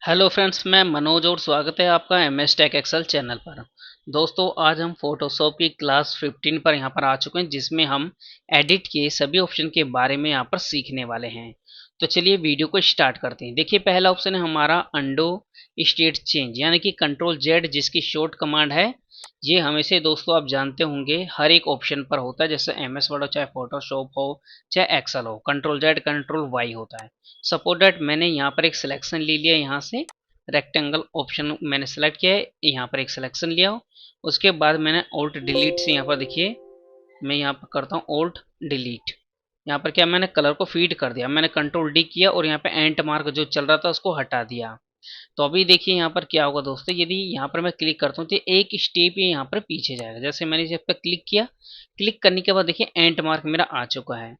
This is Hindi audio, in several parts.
हेलो फ्रेंड्स, मैं मनोज और स्वागत है आपका M S tech excel channel पर। दोस्तों, आज हम फोटोशॉप की क्लास 15 पर यहाँ पर आ चुके हैं, जिसमें हम एडिट के सभी ऑप्शन के बारे में यहाँ पर सीखने वाले हैं। तो चलिए वीडियो को स्टार्ट करते हैं। देखिए, पहला ऑप्शन है हमारा अंडो स्टेट चेंज, यानी कि कंट्रोल जेड, जिसकी शॉर्ट कमांड है। ये हमेशा दोस्तों आप जानते होंगे हर एक ऑप्शन पर होता है, जैसे एम एस वर्ड हो, चाहे फोटोशॉप हो, चाहे एक्सेल हो। कंट्रोल जेड कंट्रोल वाई होता है। सपोज दैट मैंने यहाँ पर एक सिलेक्शन ले लिया, यहाँ से रेक्टेंगल ऑप्शन मैंने सेलेक्ट किया है, यहाँ पर एक सिलेक्शन लिया हो। उसके बाद मैंने ऑल्ट डिलीट से यहाँ पर देखिए, मैं यहाँ पर करता हूँ ऑल्ट डिलीट। यहाँ पर क्या, मैंने कलर को फीड कर दिया, मैंने कंट्रोल डी किया और यहाँ पे एंट मार्क जो चल रहा था उसको हटा दिया। तो अभी देखिए यहाँ पर क्या होगा दोस्तों, यदि यहाँ पर मैं क्लिक करता हूँ तो एक स्टेप ये यहाँ पर पीछे जाएगा। जैसे मैंने इस पर क्लिक किया, क्लिक करने के बाद देखिए एंट मार्क मेरा आ चुका है।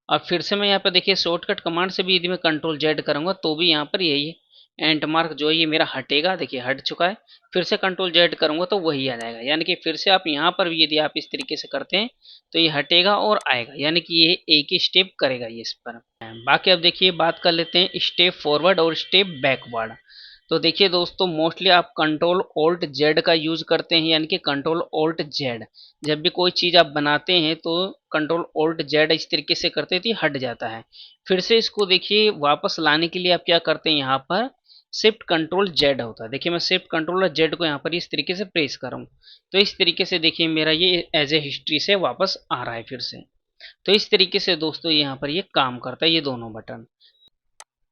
अब फिर से मैं यहाँ पर देखिए शॉर्टकट कमांड से भी यदि मैं कंट्रोल जेड करूँगा तो भी यहाँ पर यही एंट मार्क जो है ये मेरा हटेगा। देखिए हट चुका है। फिर से कंट्रोल जेड करूँगा तो वही आ जाएगा, यानी कि फिर से आप यहाँ पर भी यदि आप इस तरीके से करते हैं तो ये हटेगा और आएगा, यानी कि ये एक ही स्टेप करेगा ये इस पर। बाकी अब देखिए बात कर लेते हैं स्टेप फॉरवर्ड और स्टेप बैकवर्ड। तो देखिए दोस्तों, मोस्टली आप कंट्रोल ऑल्ट जेड का यूज करते हैं, यानी कि कंट्रोल ऑल्ट जेड। जब भी कोई चीज़ आप बनाते हैं तो कंट्रोल ऑल्ट जेड इस तरीके से करते हैं तो ये हट जाता है। फिर से इसको देखिए वापस लाने के लिए आप क्या करते हैं, यहाँ पर शिफ्ट कंट्रोल जेड होता है। देखिए मैं शिफ्ट कंट्रोल जेड को यहाँ पर इस तरीके से प्रेस करूँ तो इस तरीके से देखिए मेरा ये एज ए हिस्ट्री से वापस आ रहा है फिर से। तो इस तरीके से दोस्तों यहाँ पर ये काम करता है, ये दोनों बटन।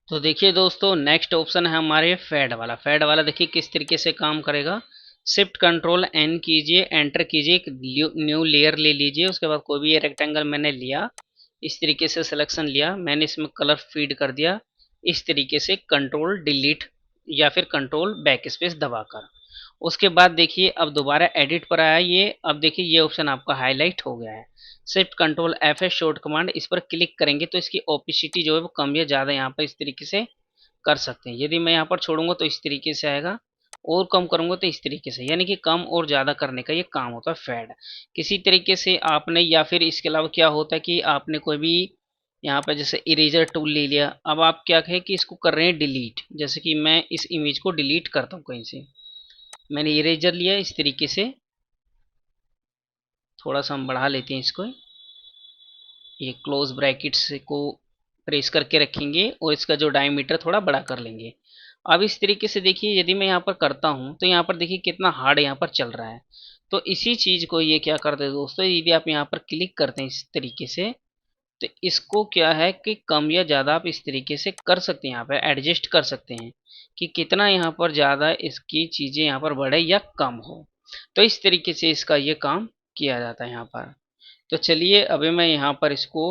तो देखिए दोस्तों, नेक्स्ट ऑप्शन है हमारे फेड वाला। फेड वाला देखिए किस तरीके से काम करेगा। शिफ्ट कंट्रोल एन कीजिए, एंटर कीजिए, एक न्यू लेयर ले लीजिए। उसके बाद कोई भी ये रेक्टेंगल मैंने लिया, इस तरीके से सिलेक्शन लिया, मैंने इसमें कलर फीड कर दिया इस तरीके से, कंट्रोल डिलीट या फिर कंट्रोल बैक स्पेस दबाकर। उसके बाद देखिए अब दोबारा एडिट पर आया ये। अब देखिए ये ऑप्शन आपका हाईलाइट हो गया है। शिफ्ट कंट्रोल एफ है शॉर्ट कमांड, इस पर क्लिक करेंगे तो इसकी ओपेसिटी जो है वो कम या ज़्यादा यहाँ पर इस तरीके से कर सकते हैं। यदि मैं यहाँ पर छोड़ूंगा तो इस तरीके से आएगा, और कम करूंगा तो इस तरीके से, यानी कि कम और ज़्यादा करने का ये काम होता है फेड। किसी तरीके से आपने, या फिर इसके अलावा क्या होता है कि आपने कोई भी यहाँ पर जैसे इरेजर टूल ले लिया, अब आप क्या कहें कि इसको कर रहे हैं डिलीट। जैसे कि मैं इस इमेज को डिलीट करता हूँ कहीं से, मैंने इरेजर लिया इस तरीके से, थोड़ा सा हम बढ़ा लेते हैं इसको, ये क्लोज ब्रैकेट्स को प्रेस करके रखेंगे और इसका जो डायमीटर थोड़ा बड़ा कर लेंगे। अब इस तरीके से देखिए यदि मैं यहाँ पर करता हूँ तो यहाँ पर देखिए कितना हार्ड यहाँ पर चल रहा है। तो इसी चीज़ को ये क्या करते हैं दोस्तों, यदि आप यहाँ पर क्लिक करते हैं इस तरीके से तो इसको क्या है कि कम या ज़्यादा आप इस तरीके से कर सकते हैं, यहाँ पर एडजस्ट कर सकते हैं कि कितना यहाँ पर ज़्यादा इसकी चीज़ें यहाँ पर बढ़े या कम हो। तो इस तरीके से इसका ये काम किया जाता है यहाँ पर। तो चलिए अभी मैं यहाँ पर इसको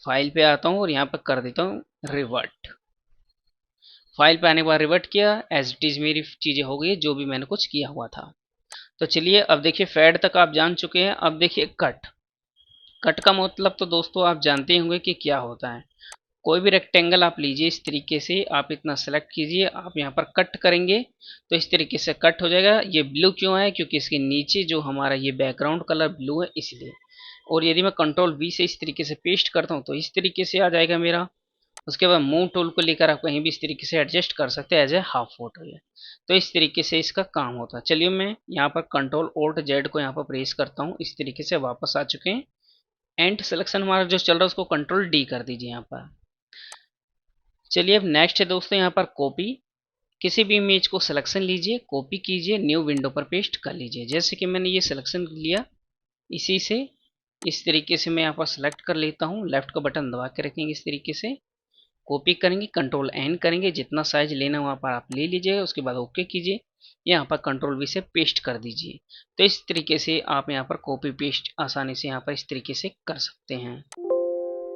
फाइल पे आता हूँ और यहाँ पर कर देता हूँ रिवर्ट। फाइल पे आने के बाद रिवर्ट किया, एज इट इज़ मेरी चीज़ें हो गई जो भी मैंने कुछ किया हुआ था। तो चलिए अब देखिए फेड तक आप जान चुके हैं। अब देखिए कट। कट का मतलब तो दोस्तों आप जानते होंगे कि क्या होता है। कोई भी रेक्टेंगल आप लीजिए, इस तरीके से आप इतना सेलेक्ट कीजिए, आप यहाँ पर कट करेंगे तो इस तरीके से कट हो जाएगा। ये ब्लू क्यों है, क्योंकि इसके नीचे जो हमारा ये बैकग्राउंड कलर ब्लू है इसलिए। और यदि मैं कंट्रोल वी से इस तरीके से पेस्ट करता हूँ तो इस तरीके से आ जाएगा मेरा। उसके बाद मूव टूल को लेकर आप कहीं भी इस तरीके से एडजस्ट कर सकते हैं एज ए हाफ फोटो है। तो इस तरीके से इसका काम होता है। चलिए मैं यहाँ पर कंट्रोल ऑल्ट जेड को यहाँ पर प्रेस करता हूँ, इस तरीके से वापस आ चुके हैं। एंड सिलेक्शन हमारा जो चल रहा है उसको कंट्रोल डी कर दीजिए यहाँ पर। चलिए अब नेक्स्ट है दोस्तों यहाँ पर कॉपी। किसी भी इमेज को सिलेक्शन लीजिए, कॉपी कीजिए, न्यू विंडो पर पेस्ट कर लीजिए। जैसे कि मैंने ये सिलेक्शन लिया, इसी से इस तरीके से मैं यहाँ पर सेलेक्ट कर लेता हूँ, लेफ्ट का बटन दबा के रखेंगे इस तरीके से, कॉपी करेंगे, कंट्रोल एन करेंगे, जितना साइज लेना वहाँ पर आप ले लीजिएगा। उसके बाद ओके कीजिए, यहाँ पर कंट्रोल वी से पेस्ट कर दीजिए। तो इस तरीके से आप यहाँ पर कॉपी पेस्ट आसानी से यहाँ पर इस तरीके से कर सकते हैं।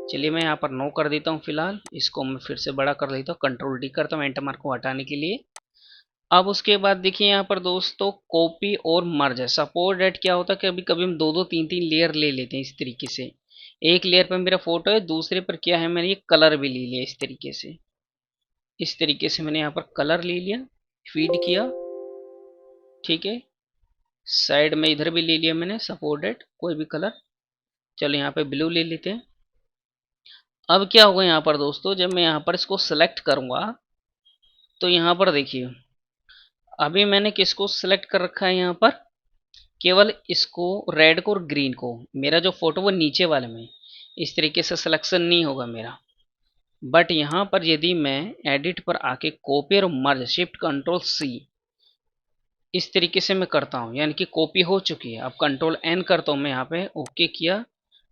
चलिए मैं यहाँ पर नो कर देता हूँ फिलहाल, इसको मैं फिर से बड़ा कर देता हूँ, कंट्रोल डी करता हूँ एंटर मार्क को हटाने के लिए। अब उसके बाद देखिए यहाँ पर दोस्तों कॉपी और मर्ज है। सपोज डेट क्या होता है कि कभी कभी हम दो दो तीन तीन लेयर ले लेते हैं इस तरीके से। एक लेयर पर मेरा फोटो है, दूसरे पर क्या है, मैंने ये कलर भी ले लिया इस तरीके से। इस तरीके से मैंने यहाँ पर कलर ले लिया, फीड किया, ठीक है। साइड में इधर भी ले लिया मैंने सपोर्टेड कोई भी कलर। चलो यहाँ पे ब्लू ले लेते हैं। अब क्या होगा यहाँ पर दोस्तों, जब मैं यहाँ पर इसको सेलेक्ट करूँगा तो यहाँ पर देखिए अभी मैंने किसको सिलेक्ट कर रखा है, यहाँ पर केवल इसको, रेड को और ग्रीन को। मेरा जो फोटो वो नीचे वाले में, इस तरीके से सिलेक्शन नहीं होगा मेरा। बट यहाँ पर यदि मैं एडिट पर आके कॉपी और मर्ज शिफ्ट कंट्रोल सी इस तरीके से मैं करता हूँ, यानी कि कॉपी हो चुकी है। अब कंट्रोल एन करता हूँ मैं, यहाँ पे ओके किया।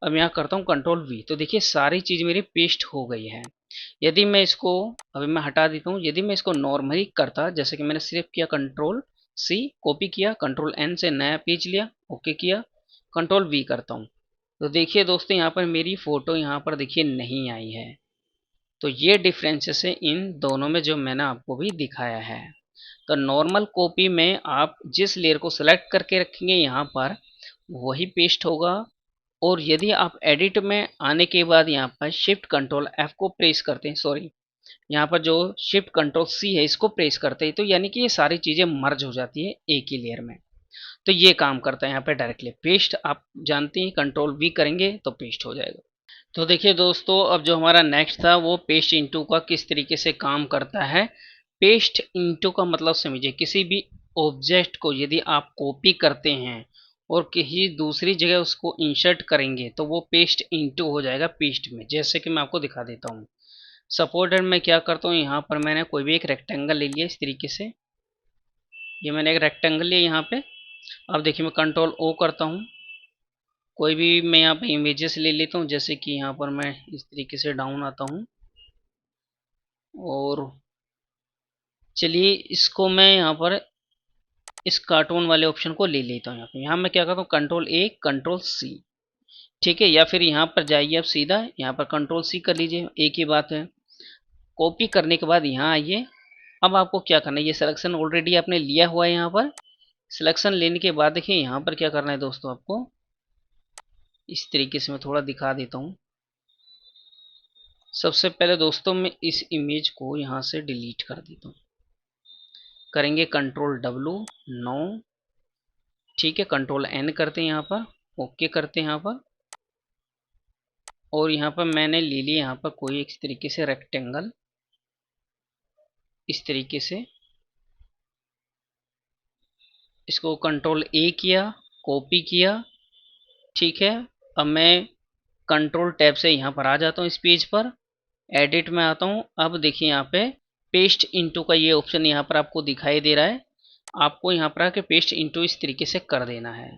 अब यहाँ करता हूँ कंट्रोल वी, तो देखिए सारी चीज़ मेरी पेस्ट हो गई है। यदि मैं इसको, अभी मैं हटा देता हूँ, यदि मैं इसको नॉर्मली करता, जैसे कि मैंने सिर्फ किया कंट्रोल सी, कॉपी किया, कंट्रोल एन से नया पेज लिया, ओके किया, कंट्रोल वी करता हूँ, तो देखिए दोस्तों यहाँ पर मेरी फोटो यहाँ पर देखिए नहीं आई है। तो ये डिफरेंसेस है इन दोनों में जो मैंने आपको भी दिखाया है। तो नॉर्मल कॉपी में आप जिस लेयर को सेलेक्ट करके रखेंगे यहाँ पर वही पेस्ट होगा। और यदि आप एडिट में आने के बाद यहाँ पर शिफ्ट कंट्रोल एफ को प्रेस करते हैं, सॉरी यहाँ पर जो शिफ्ट कंट्रोल सी है इसको प्रेस करते हैं, तो यानी कि ये सारी चीज़ें मर्ज हो जाती है एक ही लेयर में। तो ये काम करता है यहाँ पे डायरेक्टली पेस्ट, आप जानते हैं कंट्रोल वी करेंगे तो पेस्ट हो जाएगा। तो देखिए दोस्तों अब जो हमारा नेक्स्ट था वो पेस्ट इनटू का किस तरीके से काम करता है। पेस्ट इनटू का मतलब समझिए, किसी भी ऑब्जेक्ट को यदि आप कॉपी करते हैं और किसी दूसरी जगह उसको इंसर्ट करेंगे तो वो पेस्ट इनटू हो जाएगा पेस्ट में। जैसे कि मैं आपको दिखा देता हूँ। सपोर्टेड मैं क्या करता हूँ, यहाँ पर मैंने कोई भी एक रेक्टेंगल ले लिया इस तरीके से, ये मैंने एक रेक्टेंगल लिया यहाँ पे। अब देखिए मैं कंट्रोल ओ करता हूँ, कोई भी मैं यहाँ पे इमेजेस ले लेता हूँ, जैसे कि यहाँ पर मैं इस तरीके से डाउन आता हूँ और चलिए इसको मैं यहाँ पर इस कार्टून वाले ऑप्शन को ले लेता हूँ। यहाँ मैं क्या करता हूँ कंट्रोल ए कंट्रोल सी, ठीक है, या फिर यहाँ पर जाइए आप सीधा यहाँ पर कंट्रोल सी कर लीजिए, एक ही बात है। कॉपी करने के बाद यहाँ आइए। अब आपको क्या करना है, ये सिलेक्शन ऑलरेडी आपने लिया हुआ है। यहाँ पर सिलेक्शन लेने के बाद देखिए यहाँ पर क्या करना है दोस्तों, आपको इस तरीके से मैं थोड़ा दिखा देता हूँ। सबसे पहले दोस्तों मैं इस इमेज को यहाँ से डिलीट कर देता हूँ, करेंगे कंट्रोल डब्लू, नो, ठीक है, कंट्रोल एन करते हैं यहाँ पर, ओके करते हैं यहाँ पर। और यहाँ पर मैंने ले लिया यहाँ पर कोई एक तरीके से रेक्टेंगल, इस तरीके से इसको कंट्रोल ए किया, कॉपी किया, ठीक है। अब मैं कंट्रोल टैब से यहाँ पर आ जाता हूँ, इस पेज पर एडिट में आता हूँ। अब देखिए यहाँ पे पेस्ट इनटू का ये ऑप्शन यहाँ पर आपको दिखाई दे रहा है। आपको यहाँ पर आके पेस्ट इनटू इस तरीके से कर देना है।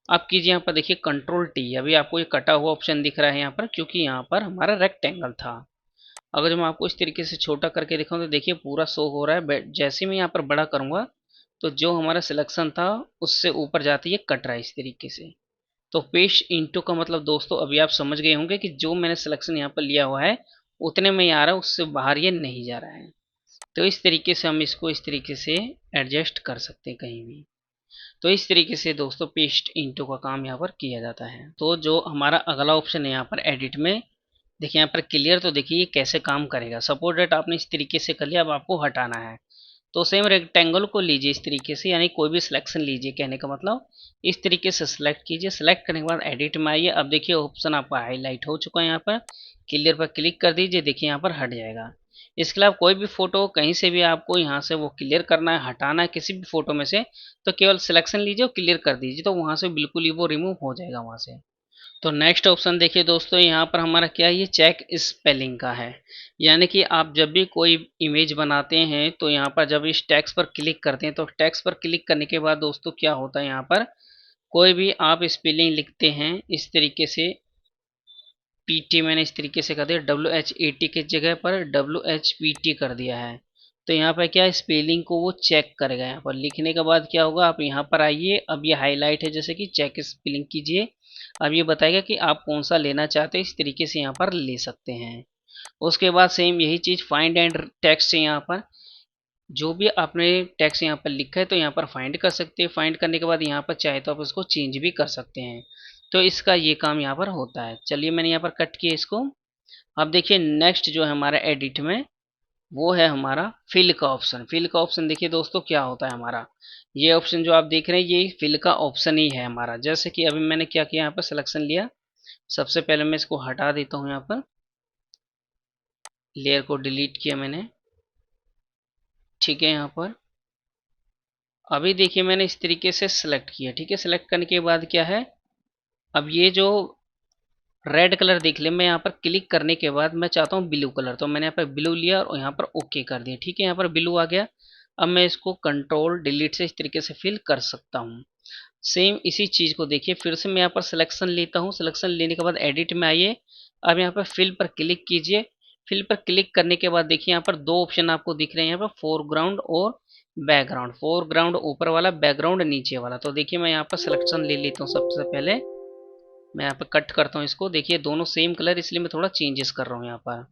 आप कीजिए यहाँ पर देखिए कंट्रोल टी, अभी आपको ये कटा हुआ ऑप्शन दिख रहा है यहाँ पर, क्योंकि यहाँ पर हमारा रेक्टेंगल था। अगर मैं आपको इस तरीके से छोटा करके दिखाऊं तो देखिए पूरा शो हो रहा है। जैसे मैं यहाँ पर बड़ा करूंगा तो जो हमारा सिलेक्शन था उससे ऊपर जाती है, कट रहा है इस तरीके से। तो पेस्ट इनटू का मतलब दोस्तों अभी आप समझ गए होंगे कि जो मैंने सिलेक्शन यहाँ पर लिया हुआ है उतने में ही आ रहा है, उससे बाहर ये नहीं जा रहा है। तो इस तरीके से हम इसको इस तरीके से एडजस्ट कर सकते हैं कहीं भी। तो इस तरीके से दोस्तों पेस्ट इनटू का काम यहाँ पर किया जाता है। तो जो हमारा अगला ऑप्शन है यहाँ पर एडिट में, देखिए यहाँ पर क्लियर, तो देखिए ये कैसे काम करेगा। सपोज दैट आपने इस तरीके से कर लिया, अब आपको हटाना है तो सेम रेक्टेंगल को लीजिए इस तरीके से, यानी कोई भी सिलेक्शन लीजिए, कहने का मतलब इस तरीके से सिलेक्ट कीजिए। सिलेक्ट करने के बाद एडिट में आइए। अब देखिए ऑप्शन आपका हाईलाइट हो चुका है, यहाँ पर क्लियर पर क्लिक कर दीजिए, देखिए यहाँ पर हट जाएगा। इसके अलावा कोई भी फोटो कहीं से भी आपको यहाँ से वो क्लियर करना है, हटाना है किसी भी फोटो में से, तो केवल सिलेक्शन लीजिए और क्लियर कर दीजिए, तो वहाँ से बिल्कुल ही वो रिमूव हो जाएगा वहाँ से। तो नेक्स्ट ऑप्शन देखिए दोस्तों, यहाँ पर हमारा क्या है, ये चेक स्पेलिंग का है। यानी कि आप जब भी कोई इमेज बनाते हैं तो यहाँ पर जब इस टैक्स पर क्लिक करते हैं, तो टैक्स पर क्लिक करने के बाद दोस्तों क्या होता है, यहाँ पर कोई भी आप स्पेलिंग लिखते हैं इस तरीके से, पीटी मैंने इस तरीके से कर दिया, WHAT की जगह पर WHPT कर दिया है। तो यहाँ पर क्या स्पेलिंग को वो चेक करेगा। यहाँ पर लिखने के बाद क्या होगा, आप यहाँ पर आइए, अब ये हाईलाइट है जैसे कि चेक स्पेलिंग कीजिए। अब ये बताएगा कि आप कौन सा लेना चाहते हैं, इस तरीके से यहाँ पर ले सकते हैं। उसके बाद सेम यही चीज़ फाइंड एंड टेक्स्ट है, यहाँ पर जो भी आपने टेक्स्ट यहाँ पर लिखा है तो यहाँ पर फाइंड कर सकते हैं। फाइंड करने के बाद यहाँ पर चाहे तो आप उसको चेंज भी कर सकते हैं। तो इसका ये काम यहाँ पर होता है। चलिए मैंने यहाँ पर कट किया इसको। अब देखिए नेक्स्ट जो है हमारा एडिट में, वो है हमारा फिल का ऑप्शन। फिल का ऑप्शन देखिए दोस्तों क्या होता है हमारा, ये ऑप्शन जो आप देख रहे हैं ये फिल का ऑप्शन ही है हमारा। जैसे कि अभी मैंने क्या किया, यहाँ पर सिलेक्शन लिया, सबसे पहले मैं इसको हटा देता हूँ, यहाँ पर लेयर को डिलीट किया मैंने। ठीक है। यहाँ पर अभी देखिए मैंने इस तरीके से सिलेक्ट किया। ठीक है, सिलेक्ट करने के बाद क्या है, अब ये जो रेड कलर देख ले, मैं यहाँ पर क्लिक करने के बाद मैं चाहता हूँ ब्लू कलर, तो मैंने यहाँ पर ब्लू लिया और यहाँ पर ओके कर दिया। ठीक है, यहाँ पर ब्लू आ गया। अब मैं इसको कंट्रोल डिलीट से इस तरीके से फिल कर सकता हूँ। सेम इसी चीज को देखिए, फिर से मैं यहाँ पर सिलेक्शन लेता हूँ। सिलेक्शन लेने के बाद एडिट में आइए। अब यहाँ पर फिल पर क्लिक कीजिए। फिल पर क्लिक करने के बाद देखिए यहाँ पर दो ऑप्शन आपको दिख रहे हैं, यहाँ पर फोरग्राउंड और बैकग्राउंड। फोरग्राउंड ऊपर वाला, बैकग्राउंड नीचे वाला। तो देखिए मैं यहाँ पर सिलेक्शन ले लेता हूँ। सबसे पहले मैं यहाँ पर कट करता हूँ इसको। देखिए दोनों सेम कलर, इसलिए मैं थोड़ा चेंजेस कर रहा हूँ यहाँ पर।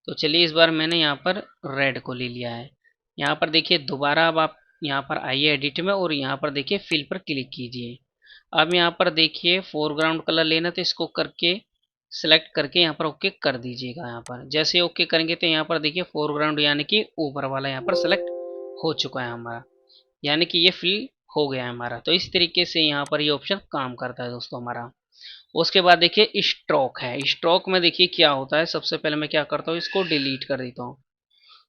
तो चलिए इस बार मैंने यहाँ पर रेड को ले लिया है। यहाँ पर देखिए दोबारा अब आप यहाँ पर आइए एडिट में और यहाँ पर देखिए फिल पर क्लिक कीजिए। अब यहाँ पर देखिए फोरग्राउंड कलर लेना, तो इसको करके सेलेक्ट करके यहाँ पर ओके कर दीजिएगा। यहाँ पर जैसे ओके करेंगे तो यहाँ पर देखिए फोरग्राउंड यानी कि ऊपर वाला यहाँ पर सेलेक्ट हो चुका है हमारा, यानी कि ये फिल हो गया है हमारा। तो इस तरीके से यहाँ पर ये ऑप्शन काम करता है दोस्तों हमारा। उसके बाद देखिए स्ट्रोक है। स्ट्रोक में देखिए क्या होता है, सबसे पहले मैं क्या करता हूँ, इसको डिलीट कर देता हूँ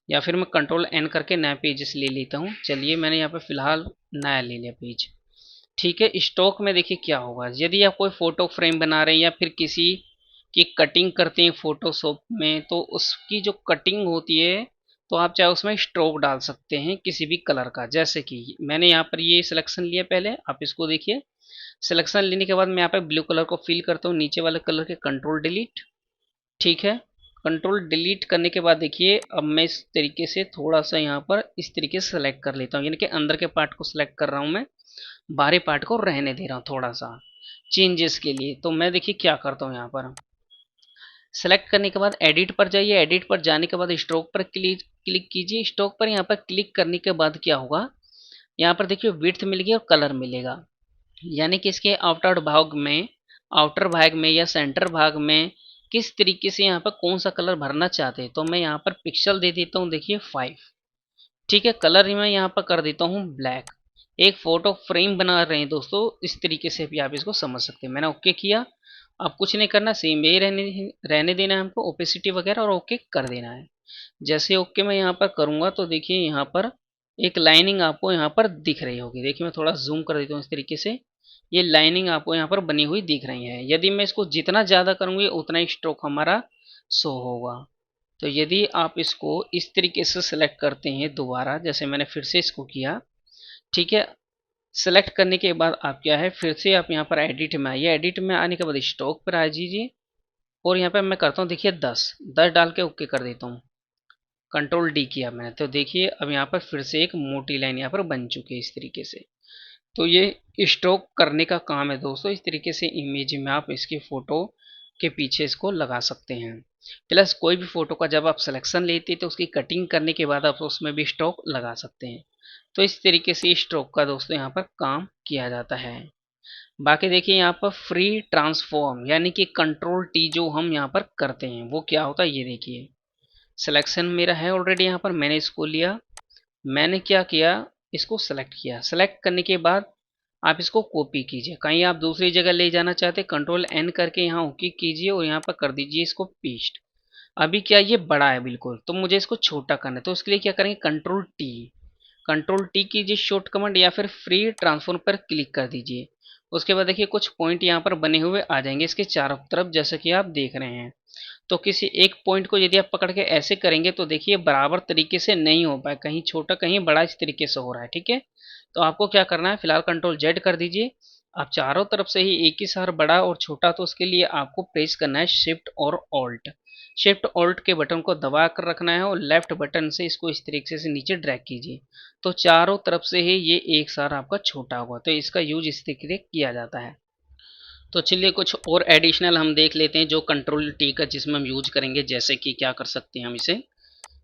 या फिर मैं कंट्रोल एन करके नया पेजेस ले लेता हूँ। चलिए मैंने यहाँ पे फिलहाल नया ले लिया पेज। ठीक है, स्टॉक में देखिए क्या होगा, यदि आप कोई फोटो फ्रेम बना रहे हैं या फिर किसी की कटिंग करते हैं फोटोशॉप में, तो उसकी जो कटिंग होती है तो आप चाहे उसमें स्ट्रोक डाल सकते हैं किसी भी कलर का। जैसे कि मैंने यहाँ पर ये सिलेक्शन लिया, पहले आप इसको देखिए। सिलेक्शन लेने के बाद मैं यहाँ पे ब्लू कलर को फिल करता हूँ, नीचे वाले कलर के कंट्रोल डिलीट। ठीक है, कंट्रोल डिलीट करने के बाद देखिए अब मैं इस तरीके से थोड़ा सा यहाँ पर इस तरीके से सेलेक्ट कर लेता हूँ, यानी कि अंदर के पार्ट को सिलेक्ट कर रहा हूँ मैं, बाहरी पार्ट को रहने दे रहा हूँ थोड़ा सा चेंजेस के लिए। तो मैं देखिए क्या करता हूँ, यहाँ पर सेलेक्ट करने के बाद एडिट पर जाइए। एडिट पर जाने के बाद स्ट्रोक पर क्लिक क्लिक कीजिए। स्ट्रोक पर यहाँ पर क्लिक करने के बाद क्या होगा, यहाँ पर देखिए विड्थ मिलेगी और कलर मिलेगा, यानी कि इसके आउटर भाग में या सेंटर भाग में किस तरीके से यहाँ पर कौन सा कलर भरना चाहते हैं। तो मैं यहाँ पर पिक्सल दे देता हूँ, देखिए 5। ठीक है, कलर ही मैं यहाँ पर कर देता हूँ ब्लैक। एक फोटो फ्रेम बना रहे हैं दोस्तों, इस तरीके से भी आप इसको समझ सकते हैं। मैंने ओके किया। अब कुछ नहीं करना, सेम यही रहने देना है हमको, ओपेसिटी वगैरह, और ओके कर देना है। जैसे ओके मैं यहाँ पर करूँगा तो देखिए यहाँ पर एक लाइनिंग आपको यहाँ पर दिख रही होगी। देखिए मैं थोड़ा जूम कर देता हूँ इस तरीके से, ये लाइनिंग आपको यहाँ पर बनी हुई दिख रही है। यदि मैं इसको जितना ज़्यादा करूँगी उतना ही स्ट्रोक हमारा शो होगा। तो यदि आप इसको इस तरीके से सिलेक्ट करते हैं दोबारा, जैसे मैंने फिर से इसको किया। ठीक है, सेलेक्ट करने के बाद आप क्या है, फिर से आप यहाँ पर एडिट में आइए। एडिट में आने के बाद स्ट्रोक पर आ जाइए और यहाँ पर मैं करता हूँ देखिए 10 डाल के ओके कर देता हूँ। कंट्रोल डी किया मैंने, तो देखिए अब यहाँ पर फिर से एक मोटी लाइन यहाँ पर बन चुकी है इस तरीके से। तो ये स्ट्रोक करने का काम है दोस्तों। इस तरीके से इमेज में आप इसकी फ़ोटो के पीछे इसको लगा सकते हैं। प्लस कोई भी फ़ोटो का जब आप सिलेक्शन लेते हैं तो उसकी कटिंग करने के बाद आप उसमें भी स्ट्रोक लगा सकते हैं। तो इस तरीके से स्ट्रोक का दोस्तों यहाँ पर काम किया जाता है। बाकी देखिए यहाँ पर फ्री ट्रांसफॉर्म यानी कि कंट्रोल टी जो हम यहाँ पर करते हैं वो क्या होता है, ये देखिए। सिलेक्शन मेरा है ऑलरेडी, यहाँ पर मैंने इसको लिया। मैंने क्या किया, इसको सेलेक्ट किया। सेलेक्ट करने के बाद आप इसको कॉपी कीजिए। कहीं आप दूसरी जगह ले जाना चाहते, कंट्रोल एन करके यहाँ ओके कीजिए और यहाँ पर कर दीजिए इसको पेस्ट। अभी क्या ये बड़ा है बिल्कुल, तो मुझे इसको छोटा करना है, तो उसके लिए क्या करेंगे, कंट्रोल टी कीजिए शॉर्ट कमांड, या फिर फ्री ट्रांसफॉर्म पर क्लिक कर दीजिए। उसके बाद देखिए कुछ पॉइंट यहाँ पर बने हुए आ जाएंगे इसके चारों तरफ, जैसे कि आप देख रहे हैं। तो किसी एक पॉइंट को यदि आप पकड़ के ऐसे करेंगे तो देखिए बराबर तरीके से नहीं हो पाए, कहीं छोटा कहीं बड़ा इस तरीके से हो रहा है। ठीक है, तो आपको क्या करना है, फिलहाल कंट्रोल जेड कर दीजिए। आप चारों तरफ से ही एक ही सार बड़ा और छोटा, तो उसके लिए आपको प्रेस करना है शिफ्ट और ऑल्ट। शिफ्ट ऑल्ट के बटन को दबा कर रखना है और लेफ्ट बटन से इसको इस तरीके से नीचे ड्रैग कीजिए, तो चारों तरफ से ही ये एक सार आपका छोटा होगा। तो इसका यूज इस तरीके से किया जाता है। तो चलिए कुछ और एडिशनल हम देख लेते हैं जो कंट्रोल टी का जिसमें हम यूज करेंगे। जैसे कि क्या कर सकते हैं हम इसे,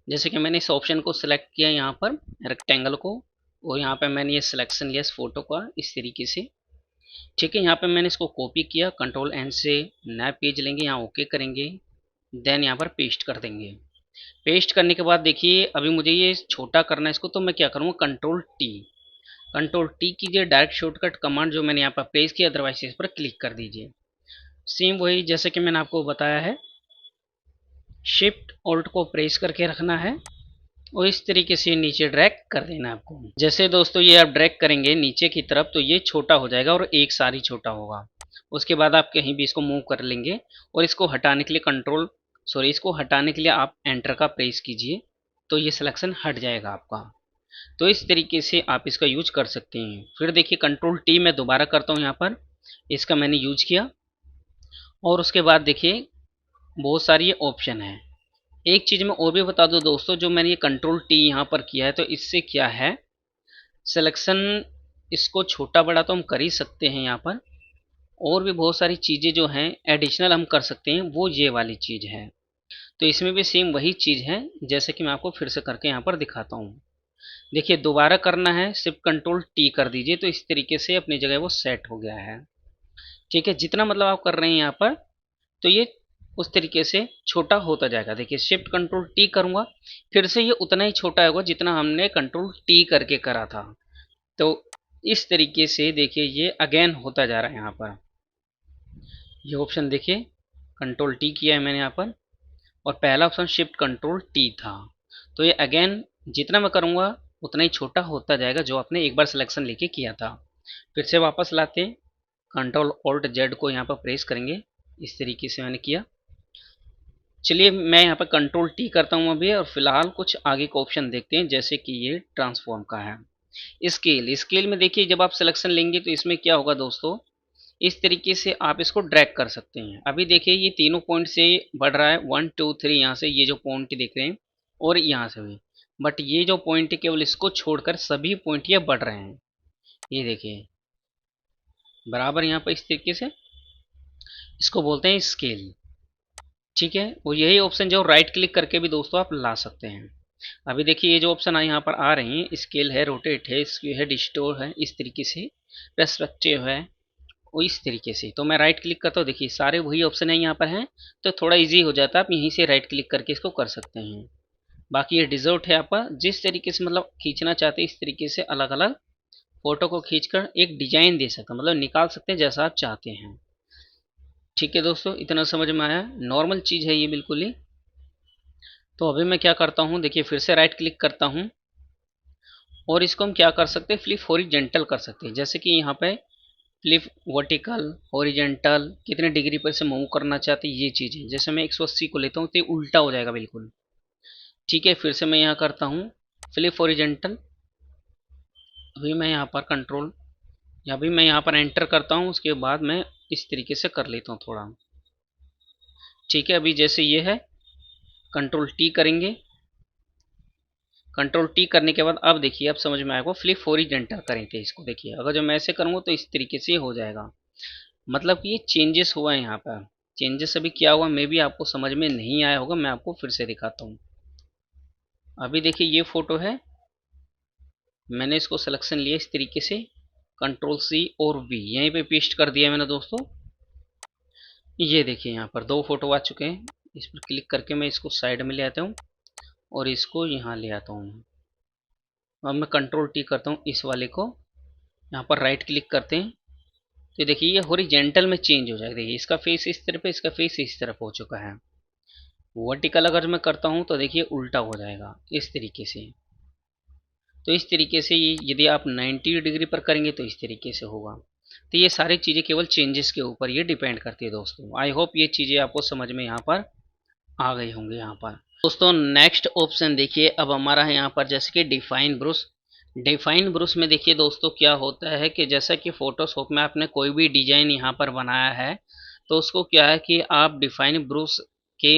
जैसे कि मैंने इस ऑप्शन को सिलेक्ट किया यहाँ पर रेक्टेंगल को, और यहाँ पे मैंने ये सिलेक्शन लिया इस फोटो का इस तरीके से। ठीक है, यहाँ पे मैंने इसको कॉपी किया, कंट्रोल एन से नया पेज लेंगे, यहाँ ओके करेंगे, देन यहाँ पर पेस्ट कर देंगे। पेस्ट करने के बाद देखिए अभी मुझे ये छोटा करना है इसको, तो मैं क्या करूँगा, कंट्रोल टी कीजिए, डायरेक्ट शॉर्टकट कमांड जो मैंने यहाँ पर प्रेस किया, अदरवाइज इस पर क्लिक कर दीजिए। सेम वही जैसे कि मैंने आपको बताया है, शिफ्ट ऑल्ट को प्रेस करके रखना है और इस तरीके से नीचे ड्रैग कर देना है आपको। जैसे दोस्तों ये आप ड्रैग करेंगे नीचे की तरफ तो ये छोटा हो जाएगा और एक सारी छोटा होगा। उसके बाद आप कहीं भी इसको मूव कर लेंगे और इसको हटाने के लिए इसको हटाने के लिए आप एंटर का प्रेस कीजिए तो ये सिलेक्शन हट जाएगा आपका। तो इस तरीके से आप इसका यूज कर सकते हैं। फिर देखिए कंट्रोल टी मैं दोबारा करता हूँ, यहाँ पर इसका मैंने यूज किया और उसके बाद देखिए बहुत सारी ये ऑप्शन है। एक चीज़ मैं और भी बता दूं दोस्तों, जो मैंने ये कंट्रोल टी यहाँ पर किया है तो इससे क्या है सिलेक्शन, इसको छोटा बड़ा तो हम कर ही सकते हैं यहाँ पर, और भी बहुत सारी चीज़ें जो हैं एडिशनल हम कर सकते हैं, वो ये वाली चीज़ है। तो इसमें भी सेम वही चीज़ है जैसे कि मैं आपको फिर से करके यहाँ पर दिखाता हूँ। देखिए दोबारा करना है, सिर्फ कंट्रोल टी कर दीजिए तो इस तरीके से अपनी जगह वो सेट हो गया है। ठीक है, जितना मतलब आप कर रहे हैं यहाँ पर तो ये उस तरीके से छोटा होता जाएगा। देखिए शिफ्ट कंट्रोल टी करूंगा फिर से ये उतना ही छोटा होगा जितना हमने कंट्रोल टी करके करा था। तो इस तरीके से देखिए ये अगेन होता जा रहा है यहाँ पर। ये ऑप्शन देखिए कंट्रोल टी किया है मैंने यहाँ पर और पहला ऑप्शन शिफ्ट कंट्रोल टी था। तो ये अगेन जितना मैं करूँगा उतना ही छोटा होता जाएगा जो आपने एक बार सिलेक्शन लेके किया था। फिर से वापस लाते हैं, कंट्रोल ऑल्ट जेड को यहाँ पर प्रेस करेंगे, इस तरीके से मैंने किया। चलिए मैं यहाँ पर कंट्रोल टी करता हूँ अभी और फिलहाल कुछ आगे का ऑप्शन देखते हैं जैसे कि ये ट्रांसफॉर्म का है। स्केल में देखिए जब आप सिलेक्शन लेंगे तो इसमें क्या होगा दोस्तों, इस तरीके से आप इसको ड्रैग कर सकते हैं। अभी देखिए ये तीनों पॉइंट से बढ़ रहा है, 1 2 3 यहाँ से ये जो पॉइंट देख रहे हैं और यहाँ से भी, बट ये जो पॉइंट है केवल इसको छोड़कर सभी पॉइंट ये बढ़ रहे हैं। ये देखिए बराबर यहाँ पर इस तरीके से, इसको बोलते हैं स्केल। ठीक है, और यही ऑप्शन जो राइट क्लिक करके भी दोस्तों आप ला सकते हैं। अभी देखिए ये जो ऑप्शन यहाँ पर आ रहे हैं, स्केल है, रोटेट है, स्क्यू है, डिस्टोर है, इस तरीके से पर्सपेक्टिव है और इस तरीके से। तो मैं राइट क्लिक करता हूँ, देखिए सारे वही ऑप्शन है यहाँ पर हैं तो थोड़ा इजी हो जाता है, आप यहीं से राइट क्लिक करके इसको कर सकते हैं। बाकी ये डिजर्ट है आपका, जिस तरीके से मतलब खींचना चाहते हैं इस तरीके से अलग अलग फोटो को खींचकर एक डिजाइन दे सकते हैं, मतलब निकाल सकते हैं जैसा आप चाहते हैं। ठीक है दोस्तों, इतना समझ में आया, नॉर्मल चीज़ है ये बिल्कुल ही। तो अभी मैं क्या करता हूँ, देखिए फिर से राइट क्लिक करता हूँ और इसको हम क्या कर सकते हैं, फ्लिप हॉरिजेंटल कर सकते हैं। जैसे कि यहाँ पे फ्लिप वर्टिकल, हॉरिजेंटल, कितने डिग्री पर से मूव करना चाहते हैं ये चीज़ है। जैसे मैं 180 को लेता हूँ तो ये उल्टा हो जाएगा बिल्कुल। ठीक है, फिर से मैं यहाँ करता हूँ फ्लिप हॉरिजेंटल। अभी मैं यहाँ पर कंट्रोल, अभी मैं यहाँ पर एंटर करता हूँ, उसके बाद मैं इस तरीके से कर लेता हूँ थोड़ा। ठीक है, अभी जैसे ये है कंट्रोल टी करेंगे, कंट्रोल टी करने के बाद अब देखिए अब समझ में आएगा, फ्लिप हॉरिजेंटल करेंगे इसको। देखिए अगर जो मैं ऐसे करूँगा तो इस तरीके से हो जाएगा, मतलब कि ये चेंजेस हुआ है यहाँ पर। चेंजेस अभी क्या हुआ मे भी आपको समझ में नहीं आया होगा, मैं आपको फिर से दिखाता हूँ। अभी देखिए ये फोटो है, मैंने इसको सिलेक्शन लिया इस तरीके से, कंट्रोल सी और वी यहीं पे पेस्ट कर दिया मैंने दोस्तों। ये देखिए यहाँ पर दो फोटो आ चुके हैं। इस पर क्लिक करके मैं इसको साइड में ले आता हूँ और इसको यहाँ ले आता हूँ। अब मैं कंट्रोल टी करता हूँ इस वाले को, यहाँ पर राइट क्लिक करते हैं तो देखिए ये हॉरिजेंटल में चेंज हो जाएगा। देखिए इसका फेस इस तरफ है, इसका फेस इस तरफ हो चुका है। वर्टिकल अगर मैं करता हूँ तो देखिए उल्टा हो जाएगा इस तरीके से। तो इस तरीके से ये यदि आप 90 डिग्री पर करेंगे तो इस तरीके से होगा। तो ये सारी चीज़ें केवल चेंजेस के ऊपर ये डिपेंड करती है दोस्तों। आई होप ये चीज़ें आपको समझ में यहाँ पर आ गई होंगी। यहाँ पर दोस्तों नेक्स्ट ऑप्शन देखिए अब हमारा है यहाँ पर जैसे कि डिफाइन ब्रुश। डिफाइन ब्रुश में देखिए दोस्तों क्या होता है कि जैसा कि फोटोशॉप में आपने कोई भी डिजाइन यहाँ पर बनाया है तो उसको क्या है कि आप डिफाइन ब्रुश के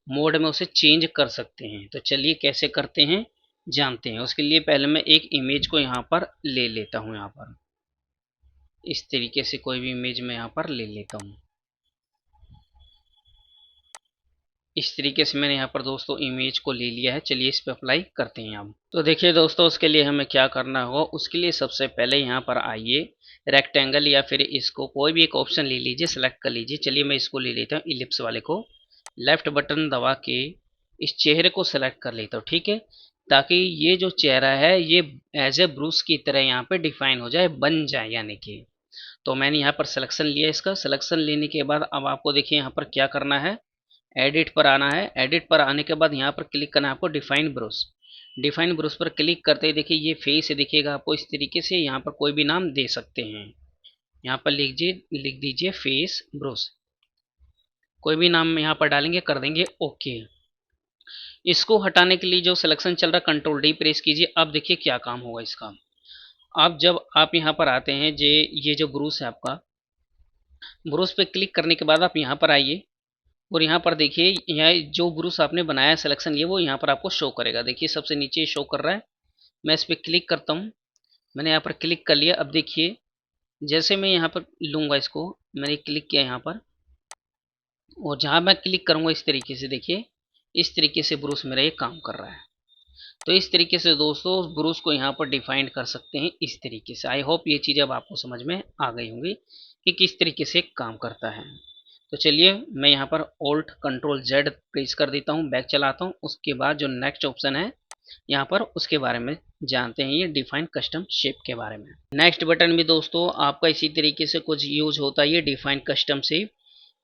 मोड में उसे चेंज कर सकते हैं। तो चलिए कैसे करते हैं जानते हैं। उसके लिए पहले मैं एक इमेज को यहाँ पर ले लेता हूँ, यहाँ पर इस तरीके से कोई भी इमेज मैं यहाँ पर ले लेता हूँ। इस तरीके से मैंने यहाँ पर दोस्तों इमेज को ले लिया है। चलिए इस पर अप्लाई करते हैं अब। तो देखिए दोस्तों उसके लिए हमें क्या करना होगा, उसके लिए सबसे पहले यहाँ पर आइए रेक्टेंगल या फिर इसको कोई भी एक ऑप्शन ले लीजिए, सेलेक्ट कर लीजिए। चलिए मैं इसको ले लेता हूँ इलिप्स वाले को, लेफ्ट बटन दबा के इस चेहरे को सेलेक्ट कर लेता हूँ। ठीक है, ताकि ये जो चेहरा है ये एज ए ब्रूस की तरह यहाँ पे डिफाइन हो जाए, बन जाए यानी कि। तो मैंने यहाँ पर सिलेक्शन लिया, इसका सिलेक्शन लेने के बाद अब आपको देखिए यहाँ पर क्या करना है, एडिट पर आना है। एडिट पर आने के बाद यहाँ पर क्लिक करना है आपको डिफाइन ब्रश। डिफाइन ब्रूस पर क्लिक करते ही देखिए ये फेस दिखेगा आपको इस तरीके से। यहाँ पर कोई भी नाम दे सकते हैं। यहाँ पर लिख दीजिए फेस ब्रूस, कोई भी नाम यहाँ पर डालेंगे, कर देंगे ओके। इसको हटाने के लिए जो सिलेक्शन चल रहा है कंट्रोल डी प्रेस कीजिए। अब देखिए क्या काम होगा इसका। अब जब आप यहाँ पर आते हैं ये जो ब्रूस है आपका, ब्रूस पे क्लिक करने के बाद आप यहाँ पर आइए और यहाँ पर देखिए यहाँ जो ब्रूस आपने बनाया सिलेक्शन ये वो यहाँ पर आपको शो करेगा। देखिए सबसे नीचे शो कर रहा है। मैं इस पर क्लिक करता हूँ। मैंने यहाँ पर क्लिक कर लिया। अब देखिए जैसे मैं यहाँ पर लूँगा इसको, मैंने क्लिक किया यहाँ पर और जहाँ मैं क्लिक करूँगा इस तरीके से देखिए इस तरीके से ब्रूस मेरा ये काम कर रहा है। तो इस तरीके से दोस्तों ब्रूस को यहाँ पर डिफाइन कर सकते हैं इस तरीके से। आई होप ये चीज़ अब आपको समझ में आ गई होंगी कि किस तरीके से काम करता है। तो चलिए मैं यहाँ पर ऑल्ट कंट्रोल जेड प्रेस कर देता हूँ, बैक चलाता हूँ। उसके बाद जो नेक्स्ट ऑप्शन है यहाँ पर उसके बारे में जानते हैं, ये डिफाइन कस्टम शेप के बारे में। नेक्स्ट बटन भी दोस्तों आपका इसी तरीके से कुछ यूज होता है, ये डिफाइन कस्टम शेप।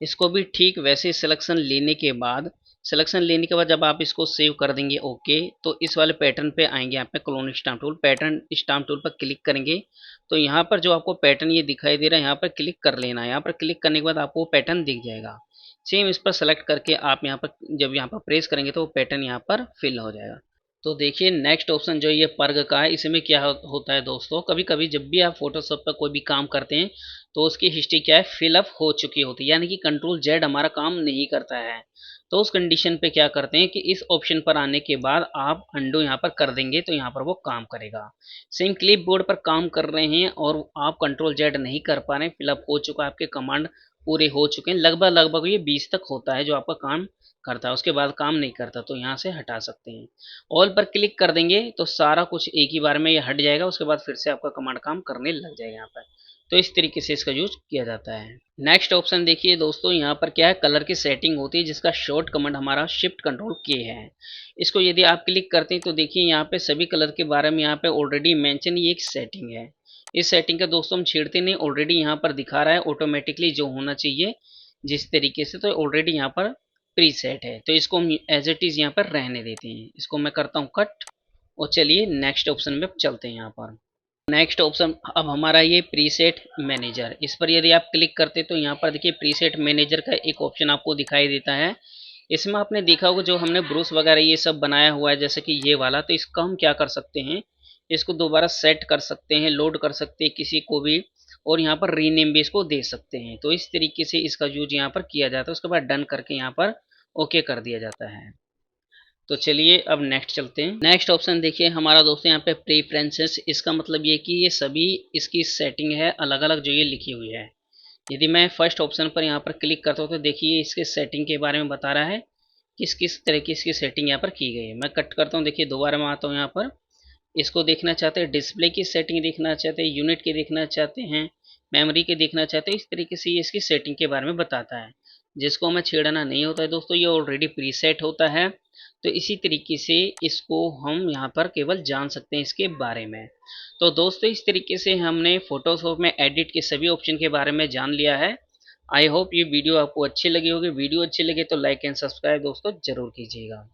इसको भी ठीक वैसे सिलेक्शन लेने के बाद जब आप इसको सेव कर देंगे ओके, तो इस वाले पैटर्न पे आएंगे। यहाँ पे clone stamp tool, pattern stamp tool पर क्लिक करेंगे तो यहाँ पर जो आपको पैटर्न ये दिखाई दे रहा है यहाँ पर क्लिक कर लेना है। यहाँ पर क्लिक करने के बाद आपको पैटर्न दिख जाएगा। सेम इस पर सेलेक्ट करके आप यहाँ पर जब यहाँ पर प्रेस करेंगे तो वो पैटर्न यहाँ पर फिल हो जाएगा। तो देखिए नेक्स्ट ऑप्शन जो ये पर्ग का है, इसमें क्या होता है दोस्तों, कभी कभी जब भी आप फोटोशॉप पर कोई भी काम करते हैं तो उसकी हिस्ट्री क्या है, फिलअप हो चुकी होती है, यानी कि कंट्रोल जेड हमारा काम नहीं करता है। तो उस कंडीशन पे क्या करते हैं कि इस ऑप्शन पर आने के बाद आप अंडू यहाँ पर कर देंगे तो यहाँ पर वो काम करेगा। सेम क्लिप बोर्ड पर काम कर रहे हैं और आप कंट्रोल जेड नहीं कर पा रहे हैं, फिलअप हो चुका है, आपके कमांड पूरे हो चुके हैं, लगभग ये 20 तक होता है जो आपका काम करता है, उसके बाद काम नहीं करता, तो यहाँ से हटा सकते हैं। ऑल पर क्लिक कर देंगे तो सारा कुछ एक ही बार में ये हट जाएगा, उसके बाद फिर से आपका कमांड काम करने लग जाएगा यहाँ पर। तो इस तरीके से इसका यूज किया जाता है। नेक्स्ट ऑप्शन देखिए दोस्तों, यहाँ पर क्या है, कलर की सेटिंग होती है जिसका शॉर्ट कमांड हमारा शिफ्ट कंट्रोल के है। इसको यदि आप क्लिक करते हैं तो देखिए यहाँ पे सभी कलर के बारे में यहाँ पे ऑलरेडी मेंशन ये एक सेटिंग है। इस सेटिंग का दोस्तों हम छेड़ते नहीं, ऑलरेडी यहाँ पर दिखा रहा है ऑटोमेटिकली जो होना चाहिए जिस तरीके से, तो ऑलरेडी यहाँ पर प्रीसेट है। तो इसको हम एज इट इज यहाँ पर रहने देते हैं। इसको मैं करता हूँ कट और चलिए नेक्स्ट ऑप्शन में चलते हैं। यहाँ पर नेक्स्ट ऑप्शन अब हमारा ये प्रीसेट मैनेजर, इस पर यदि आप क्लिक करते तो यहाँ पर देखिए प्रीसेट मैनेजर का एक ऑप्शन आपको दिखाई देता है। इसमें आपने देखा होगा जो हमने ब्रूस वगैरह ये सब बनाया हुआ है जैसे कि ये वाला, तो इसका हम क्या कर सकते हैं, इसको दोबारा सेट कर सकते हैं, लोड कर सकते हैं किसी को भी, और यहाँ पर रीनेम भी इसको दे सकते हैं। तो इस तरीके से इसका यूज यहाँ पर किया जाता है। उसके बाद डन करके यहाँ पर ओके कर दिया जाता है। तो चलिए अब नेक्स्ट चलते हैं। नेक्स्ट ऑप्शन देखिए हमारा दोस्तों यहाँ पे प्रेफरेंसेस, इसका मतलब ये कि ये सभी इसकी सेटिंग है अलग अलग जो ये लिखी हुई है। यदि मैं फर्स्ट ऑप्शन पर यहाँ पर क्लिक करता हूँ तो देखिए इसके सेटिंग के बारे में बता रहा है किस किस तरह की इसकी सेटिंग यहाँ पर की गई है। मैं कट करता हूँ, देखिए दोबारा मैं आता हूँ यहाँ पर, इसको देखना चाहते हैं, डिस्प्ले की सेटिंग देखना चाहते हैं, यूनिट की देखना चाहते हैं, मेमोरी के देखना चाहते हैं, इस तरीके से ये इसकी सेटिंग के बारे में बताता है। जिसको हमें छेड़ना नहीं होता है दोस्तों, ये ऑलरेडी प्रीसेट होता है। तो इसी तरीके से इसको हम यहाँ पर केवल जान सकते हैं इसके बारे में। तो दोस्तों इस तरीके से हमने फोटोशॉप में एडिट के सभी ऑप्शन के बारे में जान लिया है। आई होप ये वीडियो आपको अच्छी लगी होगी। वीडियो अच्छी लगे तो लाइक एंड सब्सक्राइब दोस्तों जरूर कीजिएगा।